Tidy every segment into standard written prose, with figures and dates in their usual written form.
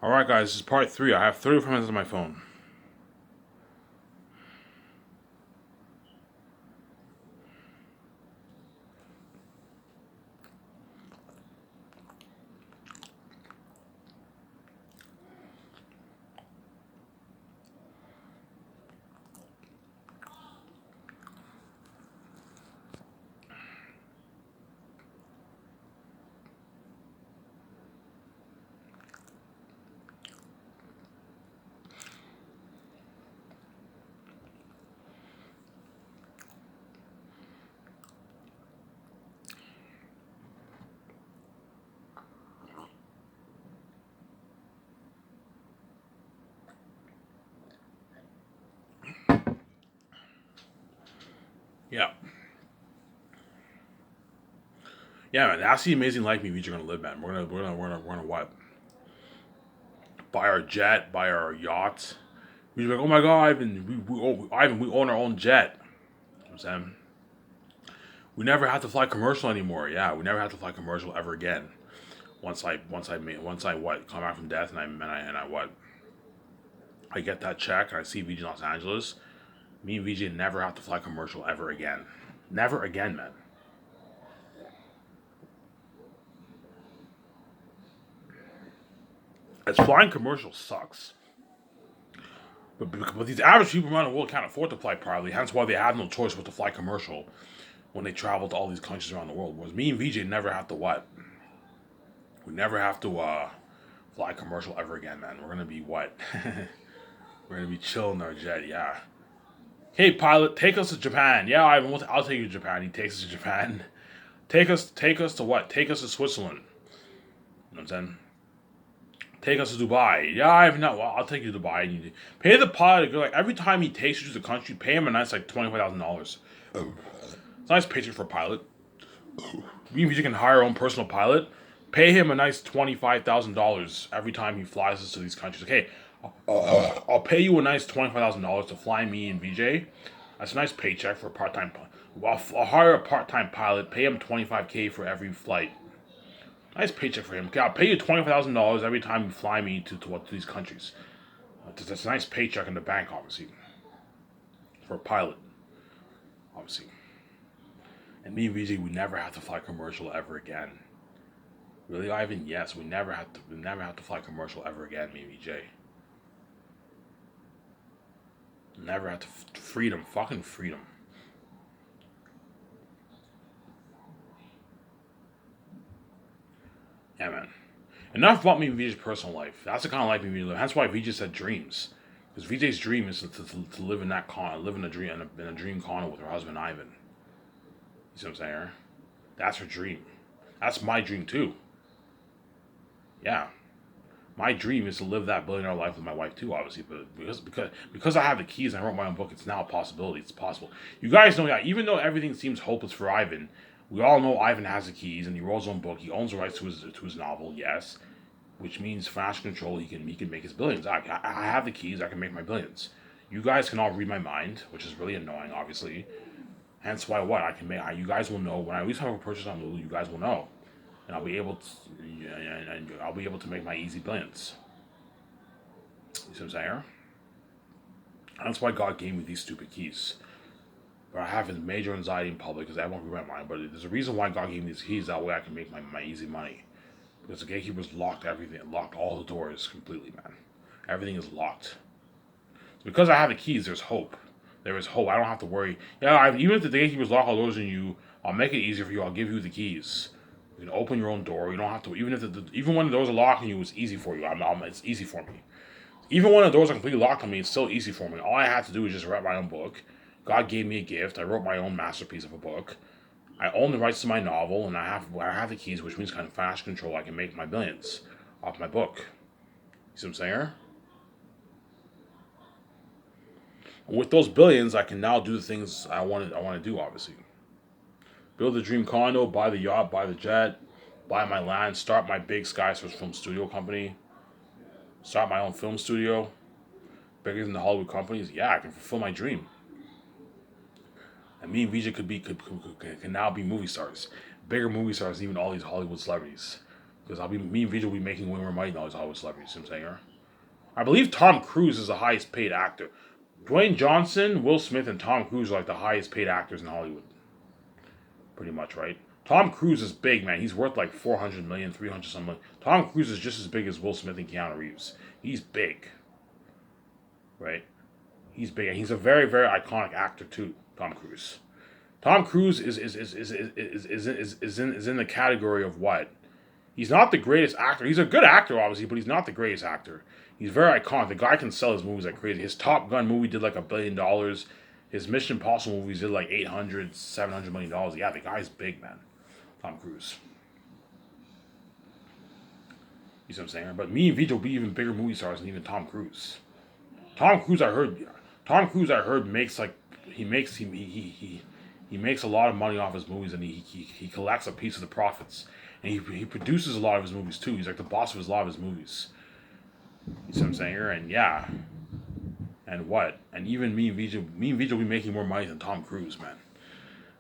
Alright, guys, this is part 3. I have 35 minutes on my phone. Yeah. Yeah, man, that's the amazing life me and VJ are gonna live, man. We're gonna what? Buy our jet, buy our yacht. We're like, oh my god, Ivan, we own our own jet. You know what I'm saying? We never have to fly commercial anymore. Yeah, we never have to fly commercial ever again. Once I what come back from death and I what I get that check and I see VJ in Los Angeles, me and VJ never have to fly commercial ever again. Never again, man. As flying commercial sucks. But these average people around the world can't afford to fly privately, hence why they have no choice but to fly commercial when they travel to all these countries around the world. Whereas me and VJ never have to what? We never have to fly commercial ever again, man. We're gonna be what? We're gonna be chilling our jet, yeah. Hey pilot, take us to Japan. Yeah, I'll take you to Japan. He takes us to Japan. Take us to what? Take us to Switzerland. You know what I'm saying? Take us to Dubai. Yeah, I've not. Well, I'll take you to Dubai. You pay the pilot. Like every time he takes you to the country, pay him a nice like $25,000. It's a nice paycheck for a pilot. Even if you can hire your own personal pilot, pay him a nice $25,000 every time he flies us to these countries. Okay, I'll pay you a nice $25,000 to fly me and VJ. That's a nice paycheck for a part time. I'll hire a part time pilot. Pay him 25K for every flight. Nice paycheck for him. Okay, I'll pay you $25,000 every time you fly me to these countries. That's a nice paycheck in the bank, obviously, for a pilot, obviously. And me and VJ, we never have to fly commercial ever again. Really, Ivan? Yes, we never have to. We never have to fly commercial ever again. Me and VJ, never have to. Freedom, fucking freedom. Yeah, man. Enough about me and VJ's personal life. That's the kind of life me and VJ live. That's why VJ said dreams. Because VJ's dream is to live in that con, live in a dream in a dream condo with her husband Ivan. You see what I'm saying? That's her dream. That's my dream too. Yeah, my dream is to live that billionaire life with my wife too, obviously. But because I have the keys and I wrote my own book, it's now a possibility. It's possible. You guys know, yeah. Even though everything seems hopeless for Ivan, we all know Ivan has the keys and he wrote his own book. He owns the rights to his novel. Yes, which means financial control. He can make his billions. I have the keys. I can make my billions. You guys can all read my mind, which is really annoying, obviously. Hence why what I can make. You guys will know when I at least have a purchase on Lulu. You guys will know, and I'll be able to. Yeah, and I'll be able to make my easy billions. You see what I'm saying? That's why God gave me these stupid keys. But I have major anxiety in public because I won't read my mind. But there's a reason why God gave me these keys. That way I can make my easy money. Because the gatekeepers locked everything, locked all the doors completely, man. Everything is locked. So because I have the keys, there's hope. There is hope. I don't have to worry. Yeah, even if the gatekeepers lock all doors on you, I'll make it easier for you. I'll give you the keys. You can open your own door. You don't have to. Even when the doors are locked on you, it's easy for you. It's easy for me. Even when the doors are completely locked on me, it's still easy for me. All I had to do is just write my own book. God gave me a gift. I wrote my own masterpiece of a book. I own the rights to my novel, and I have the keys, which means kind of financial control. I can make my billions off my book. You see what I'm saying? And with those billions, I can now do the things I want to do. Obviously, build the dream condo, buy the yacht, buy the jet, buy my land, start my big Skysource film studio company, start my own film studio, bigger than the Hollywood companies. Yeah, I can fulfill my dream. And me and VJ could now be movie stars, bigger movie stars than even all these Hollywood celebrities. Because me and Vijay will be making way more money than all these Hollywood celebrities. You know what I'm saying? I believe Tom Cruise is the highest paid actor. Dwayne Johnson, Will Smith, and Tom Cruise are like the highest paid actors in Hollywood. Pretty much, right? Tom Cruise is big, man. He's worth like 400 million, 300 something. Tom Cruise is just as big as Will Smith and Keanu Reeves. He's big, right? He's big, and he's a very, very iconic actor too. Tom Cruise. Tom Cruise is in the category of what? He's not the greatest actor. He's a good actor, obviously, but he's not the greatest actor. He's very iconic. The guy can sell his movies like crazy. His Top Gun movie did like $1 billion. His Mission Impossible movies did like 800, $700 million. Yeah, the guy's big, man. Tom Cruise. You see what I'm saying? But me and Vijay will be even bigger movie stars than even Tom Cruise. Tom Cruise, I heard makes like he makes a lot of money off his movies, and he collects a piece of the profits, and he produces a lot of his movies too. He's like the boss of a lot of his movies. You see what I'm saying here? And yeah, and what? And even me and Vijay will be making more money than Tom Cruise, man.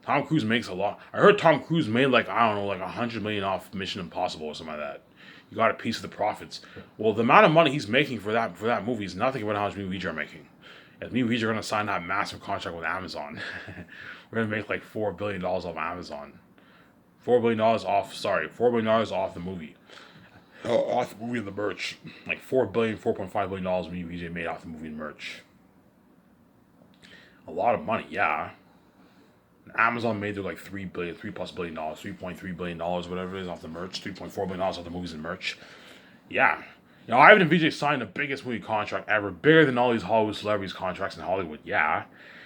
Tom Cruise makes a lot. I heard Tom Cruise made like, I don't know, like 100 million off Mission Impossible or something like that. You got a piece of the profits. Well, the amount of money he's making for that movie is nothing about how much me and Vijay are making. As me and Vijay are gonna sign that massive contract with Amazon. We're gonna make like $4 billion off Amazon. $4 billion off the movie. Off the movie and the merch. Like $4.5 billion me and VJ made off the movie and merch. A lot of money, yeah. And Amazon made their like $3 plus billion, $3.3 billion, whatever it is, off the merch, $3.4 billion off the movies and merch. Yeah. You know, Ivan and VJ signed the biggest movie contract ever, bigger than all these Hollywood celebrities' contracts in Hollywood. Yeah.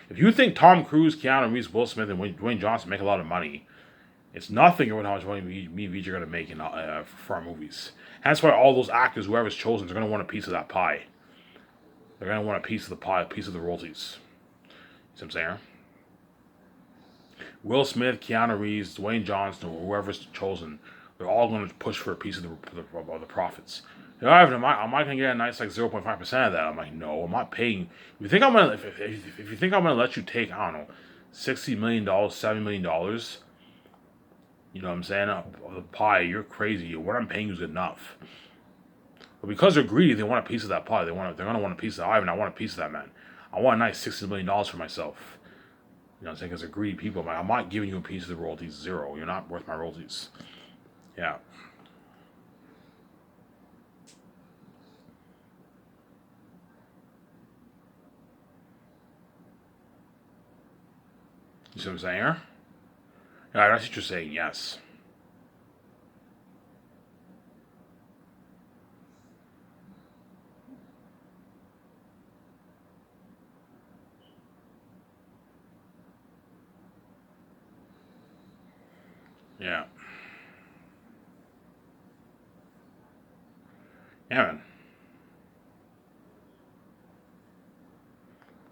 If you think Tom Cruise, Keanu Reeves, Will Smith, and Dwayne Johnson make a lot of money, it's nothing about how much money me and VJ are going to make for our movies. Hence why all those actors, whoever's chosen, they're going to want a piece of that pie. They're going to want a piece of the pie, a piece of the royalties. You see what I'm saying? Will Smith, Keanu Reeves, Dwayne Johnson, or whoever's chosen, they're all going to push for a piece of the profits. You know, am I going to get a nice like 0.5% of that? I'm like, no, I'm not paying. If you think I'm going to, if you think I'm going to let you take, I don't know, $60 million, $70 million, you know what I'm saying, of the pie, you're crazy. What I'm paying you is good enough. But because they're greedy, they want a piece of that pie. They're going to want a piece of that. Ivan, I want a piece of that, man. I want a nice $60 million for myself. You know what I'm saying? Because they're greedy people. I'm not giving you a piece of the royalties. Zero. You're not worth my royalties. Yeah. You see what I'm saying here? Yeah, that's what you're saying, yes. Yeah. Yeah, man.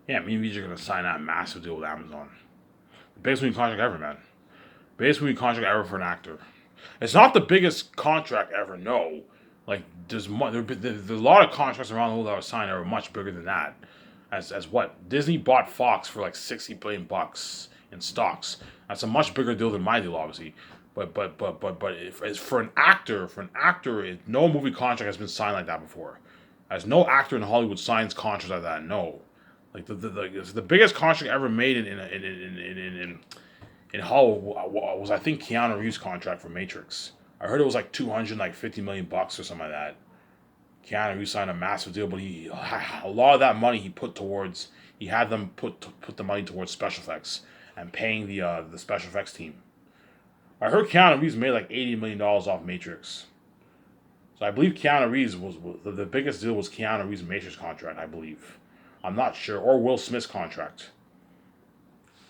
Yeah, me and VJ are going to sign that massive deal with Amazon. The biggest movie contract ever, man. Biggest movie contract ever for an actor. It's not the biggest contract ever, no. Like, there's a lot of contracts around the world that were signed that were much bigger than that. As what? Disney bought Fox for like $60 billion in stocks. That's a much bigger deal than my deal, obviously. But if, as for an actor, no movie contract has been signed like that before. As no actor in Hollywood signs contracts like that. No, like the biggest contract ever made in Hollywood was, I think, Keanu Reeves' contract for Matrix. I heard it was like $250 million or something like that. Keanu Reeves signed a massive deal, but a lot of that money he had them put the money towards special effects and paying the special effects team. I heard Keanu Reeves made like $80 million off Matrix. So I believe Keanu Reeves was the biggest deal was Keanu Reeves' Matrix contract, I believe. I'm not sure. Or Will Smith's contract.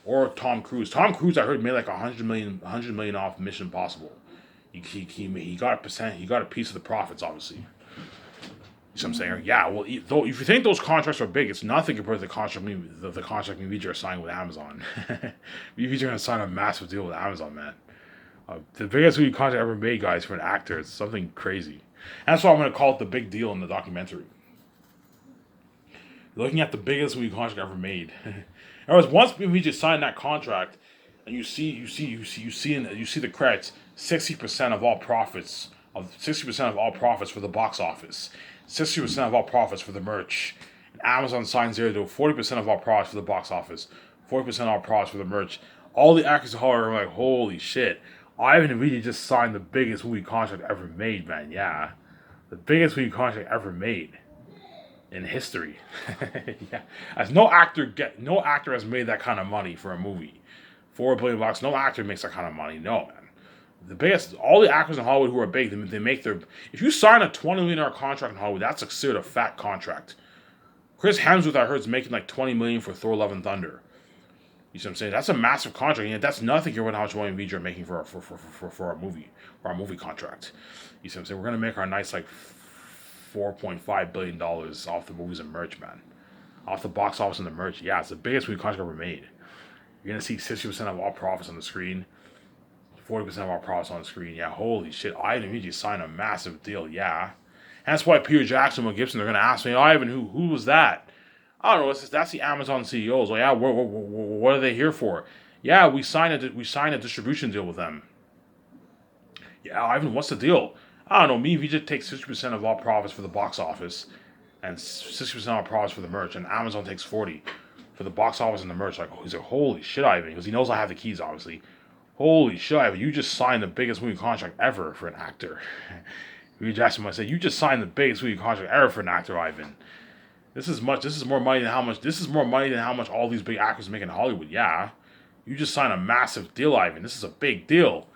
Or Tom Cruise. Tom Cruise, I heard, made like $100 million off Mission Impossible. He got a percent. He got a piece of the profits, obviously. You know what I'm saying? Yeah. Well, though, if you think those contracts are big, it's nothing compared to the contract me and VJ are signing with Amazon. VJ are gonna sign a massive deal with Amazon, man. The biggest movie contract ever made, guys, for an actor. It's something crazy. And that's why I'm gonna call it the big deal in the documentary. You're looking at the biggest movie contract ever made. Anyways, once VJ signed that contract, and you see the credits, 60% of all profits of 60% of all profits for the box office, 60% of all profits for the merch. And Amazon signs there to 40% of all profits for the box office, 40% of all profits for the merch. All the actors in Hollywood are like, holy shit. Ivan and Vijay just signed the biggest movie contract ever made, man. Yeah. The biggest movie contract ever made in history. Yeah. As no actor has made that kind of money for a movie. $4 billion, no actor makes that kind of money. No, man. The biggest, all the actors in Hollywood who are big, they make their. If you sign a $20 million contract in Hollywood, that's considered a fat contract. Chris Hemsworth, I heard, is making like $20 million for Thor: Love and Thunder. You see what I'm saying? That's a massive contract. And that's nothing compared to how much money Vijay are making for our movie contract. You see what I'm saying? We're gonna make our nice like $4.5 billion off the movies and merch, man. Off the box office and the merch. Yeah, it's the biggest movie contract ever made. You're gonna see 60% of all profits on the screen. 40% of our profits on the screen. Yeah, holy shit. Ivan and Vijay signed a massive deal. Yeah. And that's why Peter Jackson and Gibson, they're going to ask me, Ivan, who was that? I don't know. That's the Amazon CEOs. Like, yeah, what are they here for? Yeah, we signed a distribution deal with them. Yeah, Ivan, what's the deal? I don't know. Me and Vijay take 60% of all profits for the box office and 60% of our profits for the merch. And Amazon takes 40% for the box office and the merch. Like, he's like, holy shit, Ivan. Because he knows I have the keys, obviously. Holy shit, Ivan, you just signed the biggest movie contract ever for an actor. Peter Jackson might say, you just signed the biggest movie contract ever for an actor, Ivan. This is more money than how much all these big actors make in Hollywood. Yeah. You just signed a massive deal, Ivan. This is a big deal.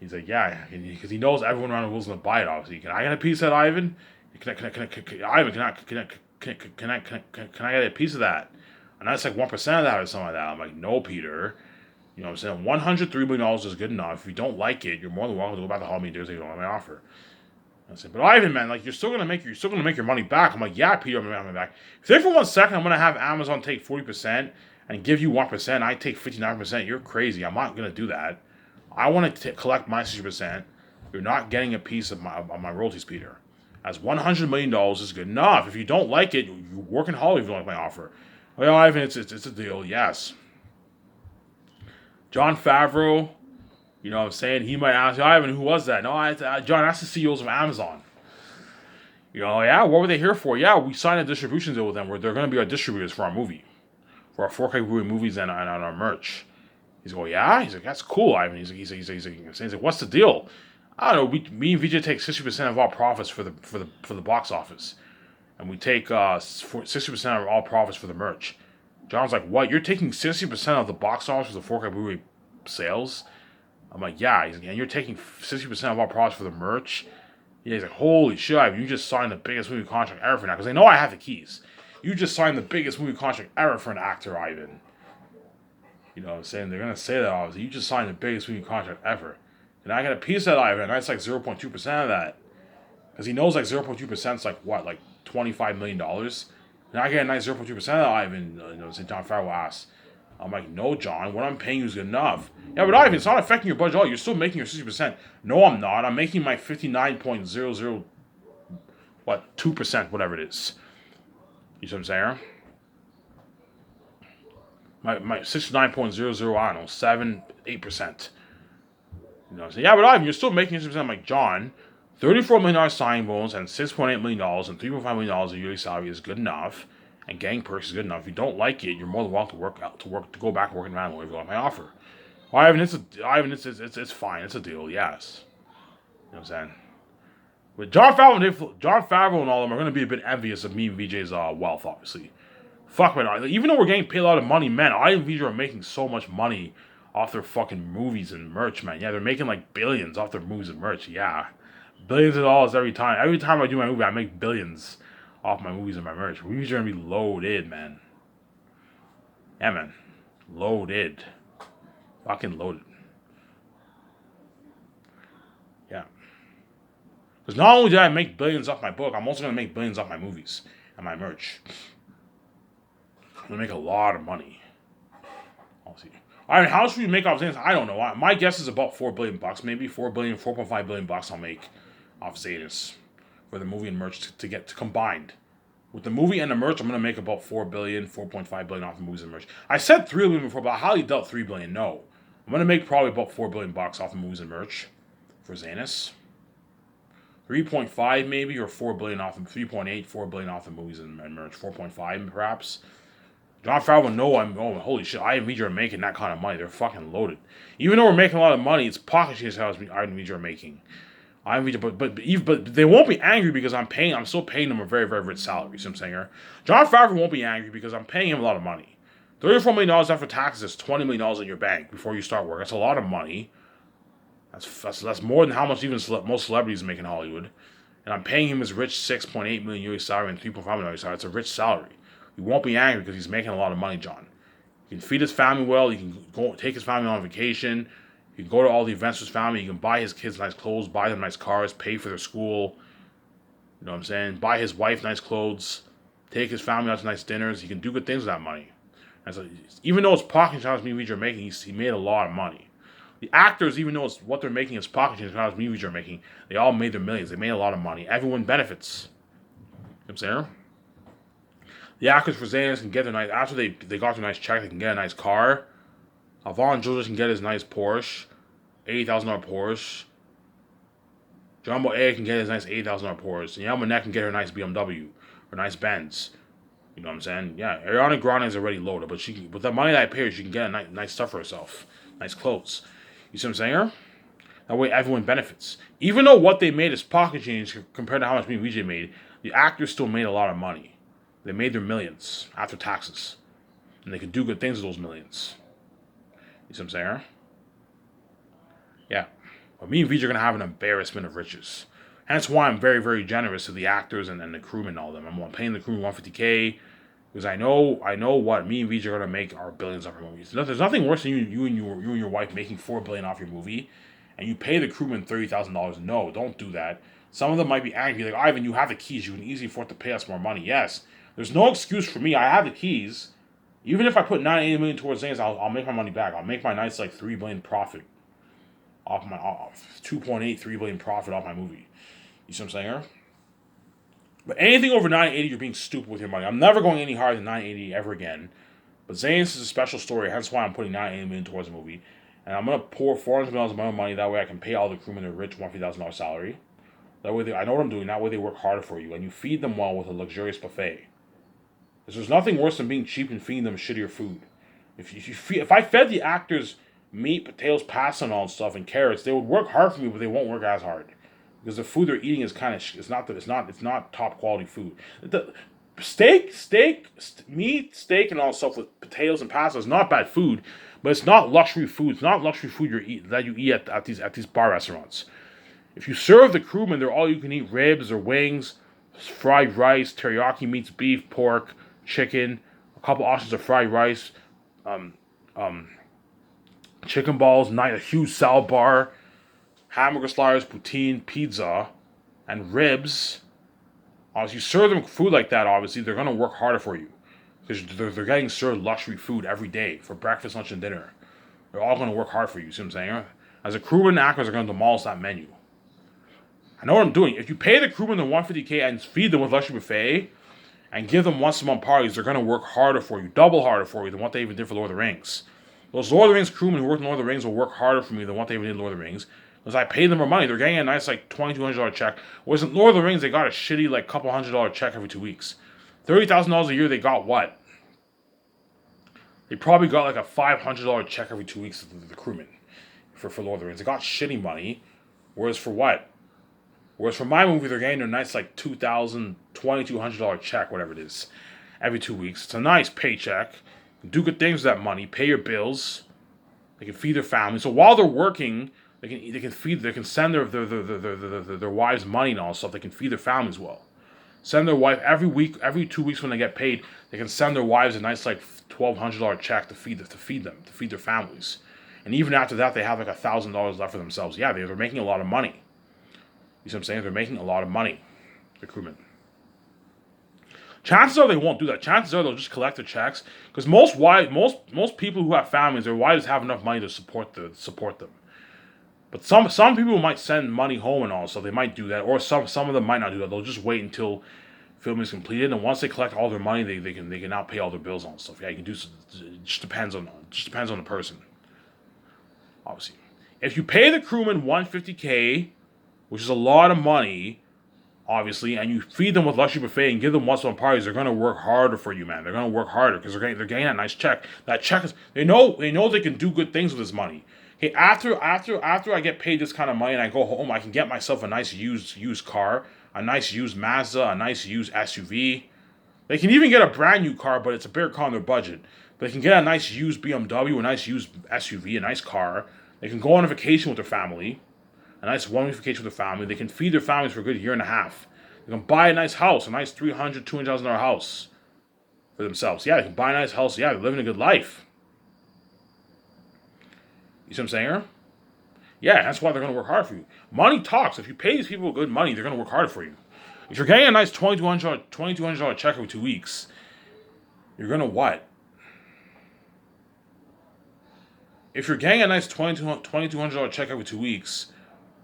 He's like, yeah, because he knows everyone around the world's gonna buy it, obviously. Can I get a piece of that, Ivan? Ivan, can I get a piece of that? And that's like 1% of that or something like that. I'm like, no, Peter. You know what I'm saying? $103 million is good enough. If you don't like it, you're more than welcome to go back to Hall Me Days if you don't like my offer. I said, but Ivan, man, like you're still gonna make your money back. I'm like, yeah, Peter, I'm gonna make my money back. If you think for 1 second I'm gonna have Amazon take 40% and give you 1%, I take 59%, you're crazy. I'm not gonna do that. I want to collect my 60%. You're not getting a piece of my royalties, Peter. As $100 million is good enough. If you don't like it, you work in Hollywood if you don't like my offer. Well, Ivan, it's a deal, yes. Jon Favreau, you know what I'm saying? He might ask, Ivan, who was that? No, John, that's the CEOs of Amazon. You know, yeah, what were they here for? Yeah, we signed a distribution deal with them where they're going to be our distributors for our movie. For our 4K movies and our merch. He's like, oh, yeah? He's like, that's cool, Ivan. He's like, what's the deal? I don't know. Me and Vijay take 60% of all profits for the box office. And we take 60% of all profits for the merch. John's like, what? You're taking 60% of the box office for the 4K Blu-ray sales? I'm like, yeah. He's like, and you're taking 60% of our profits for the merch? Yeah, he's like, holy shit, you just signed the biggest movie contract ever for now. Because they know I have the keys. You just signed the biggest movie contract ever for an actor, Ivan. You know what I'm saying? They're going to say that, obviously. You just signed the biggest movie contract ever. And I get a piece of that, Ivan, and that's like 0.2% of that. Because he knows like 0.2% is like what? Like $25 million? And I get a nice 0.2% of that, Ivan, Jon Favreau asks. I'm like, no, John, what I'm paying you is good enough. Yeah, but Ivan, it's not affecting your budget at all. You're still making your 60%. No, I'm not. I'm making my 59.00, 2%, whatever it is. You see what I'm saying? My 69.00, I don't know, 7, 8%. You know what I'm saying? Yeah, but Ivan, you're still making 60%. I'm like, John, $34 million signing bonus and $6.8 million and $3.5 million of yearly salary is good enough, and gang perks is good enough. If you don't like it, you're more than welcome to go back and work in Randall if you like my offer. Well, Ivan, it's fine. It's a deal. Yes. You know what I'm saying? But Jon Favreau and all of them are going to be a bit envious of me and VJ's wealth, obviously. Fuck, man. Even though we're getting paid a lot of money, man, I and VJ are making so much money off their fucking movies and merch, man. Yeah, they're making like billions off their movies and merch. Yeah. Billions of dollars every time. Every time I do my movie, I make billions off my movies and my merch. Movies are going to be loaded, man. Yeah, man. Loaded. Fucking loaded. Yeah. Because not only did I make billions off my book, I'm also going to make billions off my movies and my merch. I'm going to make a lot of money. I'll see. All right, how much will you make off Zanus? I don't know. My guess is about $4 billion, maybe $4 billion, $4.5 billion I'll make off Zanus for the movie and merch to get combined. With the movie and the merch, I'm going to make about $4 billion, $4.5 billion off the movies and merch. I said $3 billion before, but I highly doubt $3 billion. No. I'm going to make probably about $4 billion off the movies and merch for Zanus. 3.5 maybe, or 4 billion off, 3.8, 4 billion off the movies and merch, 4.5 perhaps. Jon Favreau, no, holy shit, I and Media are making that kind of money. They're fucking loaded. Even though we're making a lot of money, it's pocket change how I and Media are making. I and Media, but they won't be angry because I'm still paying them a very, very rich salary. See what I'm saying here? Jon Favreau won't be angry because I'm paying him a lot of money. $34 million after taxes is $20 million in your bank before you start work. That's a lot of money. That's more than how much even most celebrities make in Hollywood. And I'm paying him his rich $6.8 million US salary and $3.5 million US salary. It's a rich salary. He won't be angry because he's making a lot of money, John. He can feed his family well. He can go take his family on vacation. He can go to all the events with his family. He can buy his kids nice clothes, buy them nice cars, pay for their school. You know what I'm saying? Buy his wife nice clothes, take his family out to nice dinners. He can do good things with that money. And so, even though it's pocket change movies are making, he made a lot of money. The actors, even though it's what they're making is pocket change movies are making, they all made their millions. They made a lot of money. Everyone benefits. You know what I'm saying? The actors for Zayn can get their nice, after they got their nice check, they can get a nice car. Vaughn Julius can get his nice Porsche, $80,000 Porsche. John Boyega can get his nice $80,000 Porsche. And Yelma Monet can get her nice BMW or nice Benz. You know what I'm saying? Yeah, Ariana Grande is already loaded, but with the money that I pay her, she can get a nice stuff for herself, nice clothes. You see what I'm saying? That way everyone benefits. Even though what they made is pocket change compared to how much me and VJ made, the actors still made a lot of money. They made their millions after taxes. And they can do good things with those millions. You see what I'm saying? Yeah. But me and VJ are going to have an embarrassment of riches. Hence why I'm very, very generous to the actors and the crewmen and all them. I'm paying the crewmen $150K. Because I know what me and VJ are going to make our billions off our movies. There's nothing worse than you and your wife making $4 billion off your movie. And you pay the crewmen $30,000. No, don't do that. Some of them might be angry. Like, Ivan, you have the keys. You can easily afford to pay us more money. Yes. There's no excuse for me. I have the keys. Even if I put $980 million towards things, I'll make my money back. I'll make my nice like $3 billion profit off my 2.8, $3 billion profit off my movie. You see what I'm saying? But anything over 980, you're being stupid with your money. I'm never going any higher than 980 ever again. But Zayn's is a special story. Hence why I'm putting 980 million towards the movie. And I'm gonna pour $400 million of my own money. That way I can pay all the crewmen their rich $150,000 salary. That way I know what I'm doing. That way they work harder for you, and you feed them well with a luxurious buffet. Because there's nothing worse than being cheap and feeding them shittier food. If I fed the actors meat, potatoes, pasta, and all stuff, and carrots, they would work hard for me, but they won't work as hard because the food they're eating is it's not top quality food. The meat, steak, and all stuff with potatoes and pasta is not bad food, but it's not luxury food. It's not luxury food that you eat at these bar restaurants. If you serve the crewmen, they're all you can eat ribs or wings, fried rice, teriyaki meats, beef, pork, chicken, a couple options of fried rice, chicken balls, a huge salad bar, hamburger sliders, poutine, pizza, and ribs. If you serve them food like that, obviously, they're going to work harder for you. Because they're getting served luxury food every day for breakfast, lunch, and dinner. They're all going to work hard for you, see what I'm saying? As a crewman, actors are going to demolish that menu. I know what I'm doing. If you pay the crewman the $150K and feed them with luxury buffet, and give them once a month parties, they're going to work harder for you, double harder for you than what they even did for Lord of the Rings. Those Lord of the Rings crewmen who work in Lord of the Rings will work harder for me than what they even did in Lord of the Rings. Because I paid them more money. They're getting a nice like $2,200 check. Whereas in Lord of the Rings, they got a shitty like couple $100 check every 2 weeks. $30,000 a year, they got what? They probably got like a $500 check every 2 weeks to the crewmen for Lord of the Rings. They got shitty money. Whereas for what? Whereas for my movie, they're getting a nice like $2,200 check, whatever it is, every 2 weeks. It's a nice paycheck. Do good things with that money. Pay your bills. They can feed their family. So while they're working, they can send their wives money and all that stuff. They can feed their families well. Send their wife every 2 weeks when they get paid. They can send their wives a nice like $1,200 check to feed their families. And even after that, they have like $1,000 left for themselves. Yeah, they're making a lot of money. You see what I'm saying? They're making a lot of money, the crewmen. Chances are they won't do that. Chances are they'll just collect the checks because most people who have families, their wives have enough money to support them. But some people might send money home and all, so they might do that. Or some of them might not do that. They'll just wait until filming is completed, and once they collect all their money, they can now pay all their bills and stuff. Yeah, you can do. It just depends on the person. Obviously, if you pay the crewman $150K. which is a lot of money, obviously, and you feed them with luxury buffet and give them what's on parties, they're gonna work harder for you, man. They're gonna work harder because they're getting that nice check. That check is they know they can do good things with this money. Okay, after I get paid this kind of money and I go home, I can get myself a nice used car, a nice used Mazda, a nice used SUV. They can even get a brand new car, but it's a bigger car on their budget. But they can get a nice used BMW, a nice used SUV, a nice car. They can go on a vacation with their family, a nice one-week vacation with their family. They can feed their families for a good year and a half. They can buy a nice house, a nice $300,000, $200,000 house for themselves. Yeah, they can buy a nice house. Yeah, they're living a good life. You see what I'm saying here? Yeah, that's why they're going to work hard for you. Money talks. If you pay these people good money, they're going to work harder for you. If you're getting a nice $2,200 check every 2 weeks, you're going to what? If you're getting a nice $2,200 check every 2 weeks,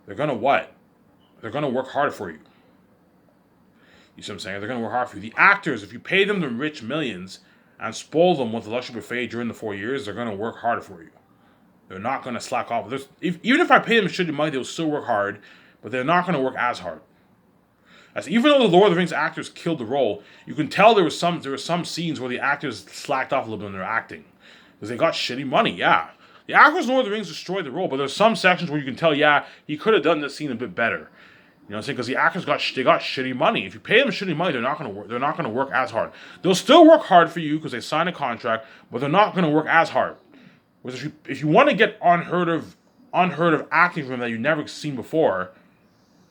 they're going to what? They're going to work harder for you. You see what I'm saying? They're going to work hard for you. The actors, if you pay them the rich millions and spoil them with the luxury buffet during the 4 years, they're going to work harder for you. They're not going to slack off. Even if I pay them shitty money, they'll still work hard, but they're not going to work as hard. As even though the Lord of the Rings actors killed the role, you can tell there were some scenes where the actors slacked off a little bit in their acting because they got shitty money. Yeah, the actors in Lord of the Rings destroyed the role, but there's some sections where you can tell, yeah, he could have done this scene a bit better. You know what I'm saying? Because the actors got shitty money. If you pay them shitty money, they're not going to work. They're not going to work as hard. They'll still work hard for you because they signed a contract, but they're not going to work as hard. Whereas if you want to get unheard of acting from them that you've never seen before,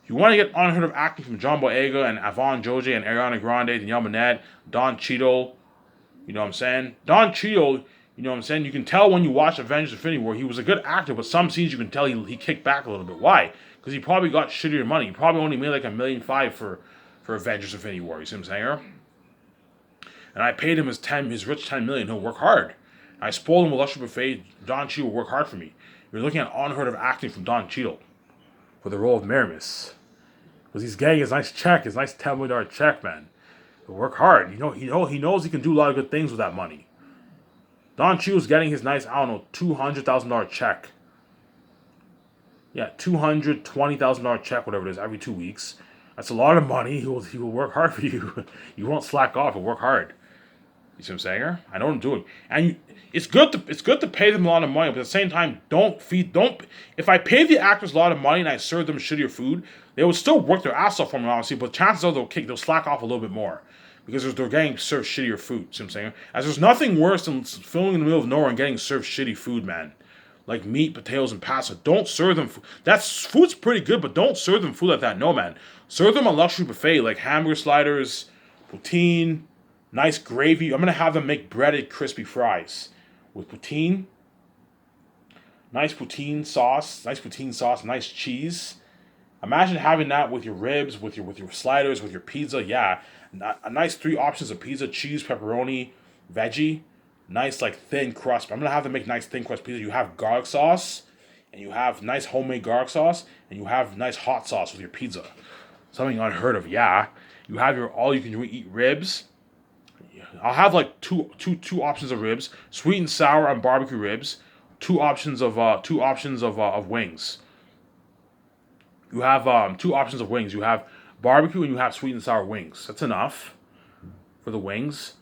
if you want to get unheard of acting from John Boyega and Yvonne Joji and Ariana Grande, Danielle Minette, Don Cheadle, you know what I'm saying? Don Cheadle, you know what I'm saying? You can tell when you watch Avengers Infinity War, he was a good actor, but some scenes you can tell he kicked back a little bit. Why? Because he probably got shittier money. He probably only made like $1.5 million for Avengers Infinity War. You see what I'm saying? And I paid him his rich $10 million. He'll work hard. I spoiled him with luxury buffet. Don Cheadle will work hard for me. You're looking at unheard of acting from Don Cheadle for the role of Meramis. Because he's getting his nice check, his nice $10 million check, man. He'll work hard. He knows he can do a lot of good things with that money. Don Cheadle's getting his nice, $200,000 check. Yeah, $220,000 check, whatever it is, every 2 weeks. That's a lot of money. He will work hard for you. You won't slack off. He'll work hard. You see what I'm saying? I know what I'm doing. And it's good to pay them a lot of money, but at the same time, if I pay the actors a lot of money and I serve them shittier food, they would still work their ass off for me, obviously, but chances are they'll slack off a little bit more. Because they're getting served shittier food, see what I'm saying? As there's nothing worse than filming in the middle of nowhere and getting served shitty food, man. Like meat, potatoes, and pasta. Don't serve them food. Food's pretty good, but don't serve them food like that. No, man. Serve them a luxury buffet, like hamburger sliders, poutine, nice gravy. I'm going to have them make breaded crispy fries with poutine. Nice poutine sauce, nice cheese. Imagine having that with your ribs, with your sliders, with your pizza. Yeah, a nice 3 options of pizza: cheese, pepperoni, veggie. Nice like thin crust. I'm gonna have them make nice thin crust pizza. You have garlic sauce, and you have nice homemade garlic sauce, and you have nice hot sauce with your pizza. Something unheard of. Yeah, you have your all you can eat ribs. I'll have like two options of ribs: sweet and sour and barbecue ribs. Two options of wings. You have 2 options of wings. You have barbecue and you have sweet and sour wings. That's enough for the wings,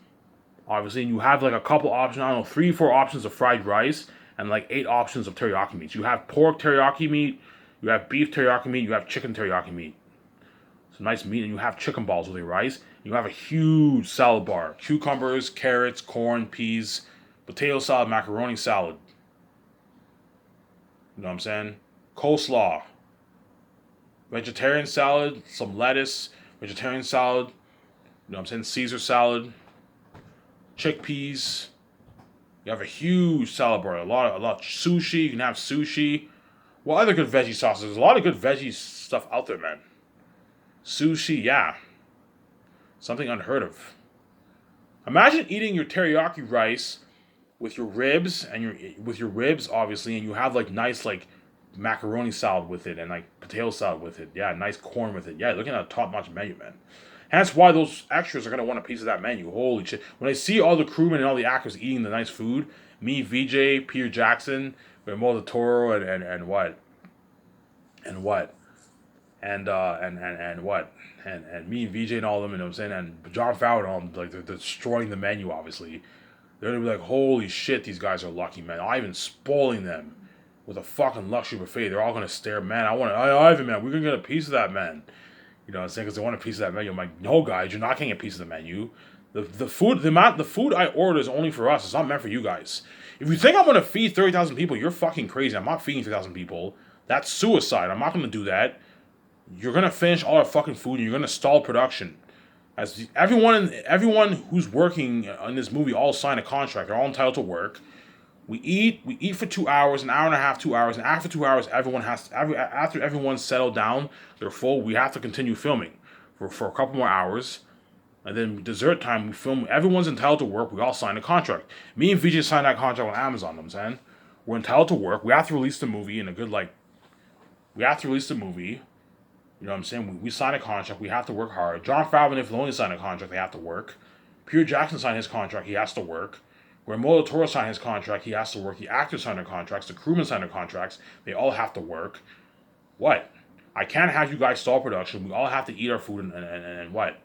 obviously. And you have like a couple options, 3, 4 options of fried rice and like 8 options of teriyaki meats. You have pork teriyaki meat, you have beef teriyaki meat, you have chicken teriyaki meat. Some nice meat, and you have chicken balls with your rice. You have a huge salad bar: cucumbers, carrots, corn, peas, potato salad, macaroni salad. You know what I'm saying? Coleslaw. Vegetarian salad, some lettuce, vegetarian salad, you know what I'm saying, Caesar salad, chickpeas. You have a huge salad bar, a lot of sushi. You can have sushi. What other good veggie sauces? There's a lot of good veggie stuff out there, man. Sushi, yeah. Something unheard of. Imagine eating your teriyaki rice with your ribs obviously, and you have like nice like macaroni salad with it and like potato salad with it. Yeah, nice corn with it. Yeah, looking at a top-notch menu, man. Hence why those extras are going to want a piece of that menu. Holy shit. When I see all the crewmen and all the actors eating the nice food, me, VJ, Peter Jackson, Guillermo del Toro, and what? and what, and me and VJ and all of them, you know what I'm saying, and John Favreau and all them, like they're destroying the menu. Obviously, they're gonna be like, holy shit, these guys are lucky, man. Ivan spoiling them with a fucking luxury buffet. They're all gonna stare, man. Ivan, man, we're gonna get a piece of that, man. You know what I'm saying? Because they want a piece of that menu. I'm like, no, guys, you're not getting a piece of the menu. The food I order is only for us. It's not meant for you guys. If you think I'm gonna feed 30,000 people, you're fucking crazy. I'm not feeding 30,000 people. That's suicide. I'm not gonna do that. You're gonna finish all our fucking food and you're gonna stall production. As everyone who's working on this movie all sign a contract. They're all entitled to work. We eat for 2 hours, an hour and a half, 2 hours, and after 2 hours, after everyone's settled down, they're full. We have to continue filming for a couple more hours, and then dessert time we film. Everyone's entitled to work. We all sign a contract. Me and VJ signed that contract on Amazon. I'm saying we're entitled to work. We have to release the movie in a good like. We have to release the movie. You know what I'm saying? We sign a contract. We have to work hard. John Favreau and Filoni signed a contract. They have to work. Peter Jackson signed his contract. He has to work. Guillermo del Toro signed his contract. He has to work. The actors signed their contracts. The crewmen signed their contracts. They all have to work. What? I can't have you guys stall production. We all have to eat our food and what?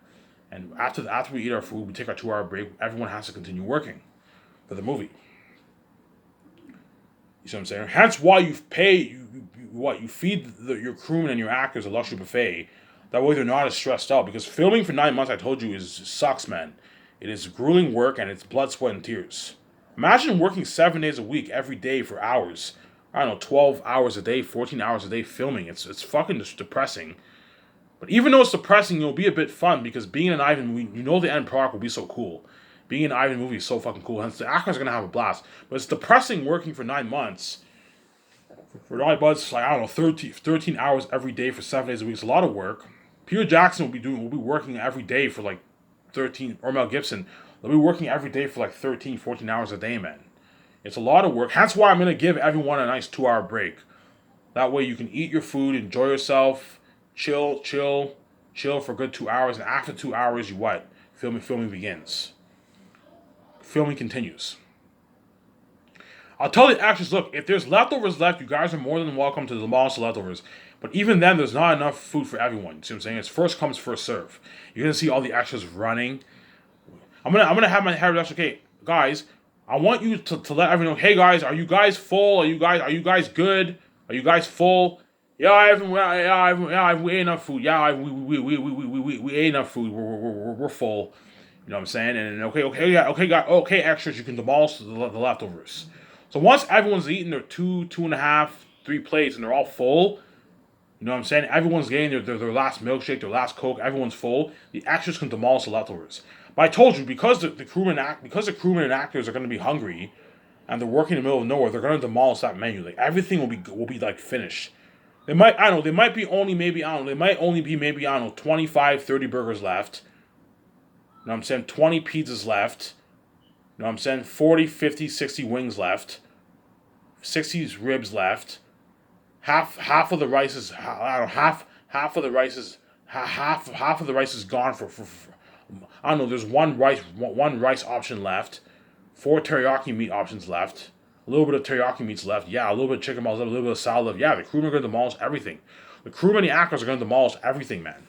And after we eat our food, we take our 2 hour break. Everyone has to continue working for the movie. You see what I'm saying? Hence why you feed your crewmen and your actors a luxury buffet. That way they're not as stressed out. Because filming for 9 months, I told you, sucks, man. It is grueling work and it's blood, sweat, and tears. Imagine working 7 days a week, every day for hours. I don't know, 12 hours a day, 14 hours a day filming. It's fucking just depressing. But even though it's depressing, it'll be a bit fun because being in an Ivan movie, you know the end product will be so cool. Being in an Ivan movie is so fucking cool. Hence, the actors are going to have a blast. But it's depressing working for 9 months. For Naughty Buds, like, I don't know, 13 hours every day for 7 days a week. It's a lot of work. Peter Jackson will be working every day for like 13, or Mel Gibson, they'll be working every day for like 13, 14 hours a day, man. It's a lot of work. That's why I'm going to give everyone a nice 2 hour break. That way you can eat your food, enjoy yourself, chill for a good 2 hours, and after 2 hours, you what? Filming begins. Filming continues. I'll tell the actors, look, if there's leftovers left, you guys are more than welcome to demolish the leftovers. But even then, there's not enough food for everyone. See what I'm saying? It's first comes, first serve. You're gonna see all the actors running. I'm gonna have my hair done. Okay, guys, I want you to let everyone know. Hey guys, are you guys full? Are you guys good? Are you guys full? We ate enough food. We ate enough food. We're full. You know what I'm saying? And okay, extras, you can demolish the leftovers. So once everyone's eaten their 2.5, 3 plates, and they're all full, you know what I'm saying? Everyone's getting their last milkshake, their last Coke. Everyone's full. The actors can demolish the leftovers. But I told you, because the crewmen and actors are going to be hungry, and they're working in the middle of nowhere, they're going to demolish that menu. Like everything will be like finished. They might be only maybe 25, 30 burgers left. You know what I'm saying? 20 pizzas left. You know what I'm saying? 40, 50, 60 wings left. 60 ribs left. Half of the rice is half of the rice is gone for I don't know. There's one rice option left, 4 teriyaki meat options left, a little bit of teriyaki meats left. Yeah, a little bit of chicken balls left, a little bit of salad left. Yeah, the crewmen are gonna demolish everything. The crewmen and the actors are gonna demolish everything, man.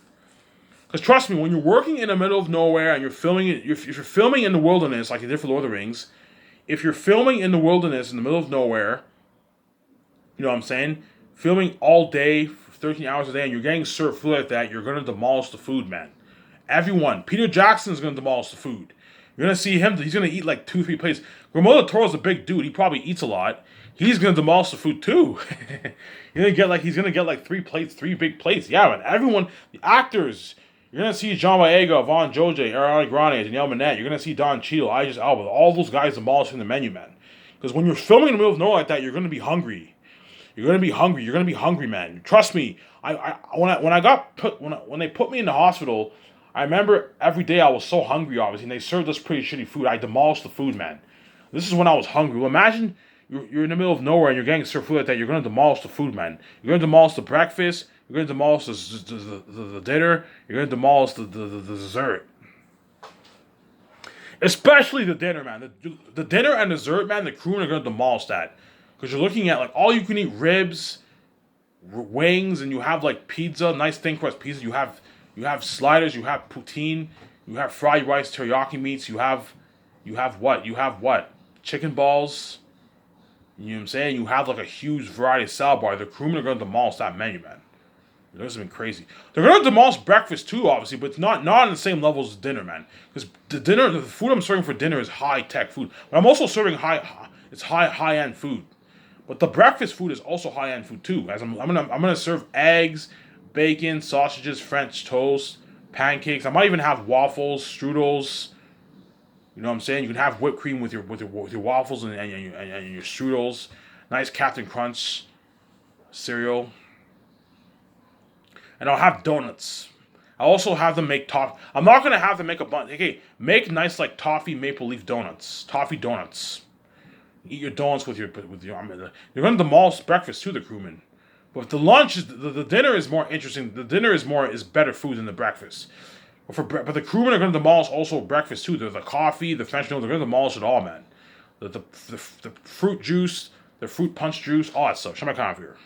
Because trust me, when you're working in the middle of nowhere and you're filming if you're filming in the wilderness like you did for Lord of the Rings, if you're filming in the wilderness in the middle of nowhere, you know what I'm saying? Filming all day, 13 hours a day, and you're getting served food like that, you're going to demolish the food, man. Everyone. Peter Jackson is going to demolish the food. You're going to see him, he's going to eat like 2-3 plates. Guillermo del Toro's a big dude. He probably eats a lot. He's going to demolish the food too. He's going to get like 3 plates, 3 big plates. Yeah, man. Everyone, the actors, you're going to see John Boyega, Vaughn Jose, Ariana Grande, Danielle Minette. You're going to see Don Cheadle, Idris Elba. All those guys demolishing the menu, man. Because when you're filming in the middle of nowhere like that, you're going to be hungry. You're gonna be hungry. You're gonna be hungry, man. Trust me. When they put me in the hospital, I remember every day I was so hungry, obviously, and they served us pretty shitty food. I demolished the food, man. This is when I was hungry. Well, imagine you're in the middle of nowhere and you're getting served food like that. You're gonna demolish the food, man. You're gonna demolish the breakfast. You're gonna demolish the dinner. You're gonna demolish the dessert. Especially the dinner, man. The dinner and dessert, man. The crew are gonna demolish that. Because you're looking at like all you can eat ribs, wings, and you have like pizza, nice thin crust pizza. You have sliders, you have poutine, you have fried rice, teriyaki meats. You have what? You have what? Chicken balls. You know what I'm saying? You have like a huge variety of salad bar. The crewmen are going to demolish that menu, man. This has been crazy. They're going to demolish breakfast too, obviously, but it's not on the same levels as dinner, man. Because the food I'm serving for dinner is high tech food, but I'm also serving high end food. But the breakfast food is also high end food too. As I'm gonna serve eggs, bacon, sausages, French toast, pancakes. I might even have waffles, strudels. You know what I'm saying? You can have whipped cream with your waffles and your strudels. Nice Captain Crunch cereal. And I'll have donuts. I also have them make toffee. I'm not gonna have them make a bunch. Okay, make nice like toffee maple leaf donuts, toffee donuts. Eat your donuts with your. I mean, you're gonna demolish breakfast too, the crewman. But the lunch is the dinner is more interesting. The dinner is better food than the breakfast. But the crewmen are gonna demolish also breakfast too. The coffee, the French noodles, they're gonna demolish it all, man. The fruit juice, the fruit punch juice, all that stuff. Show my comment here.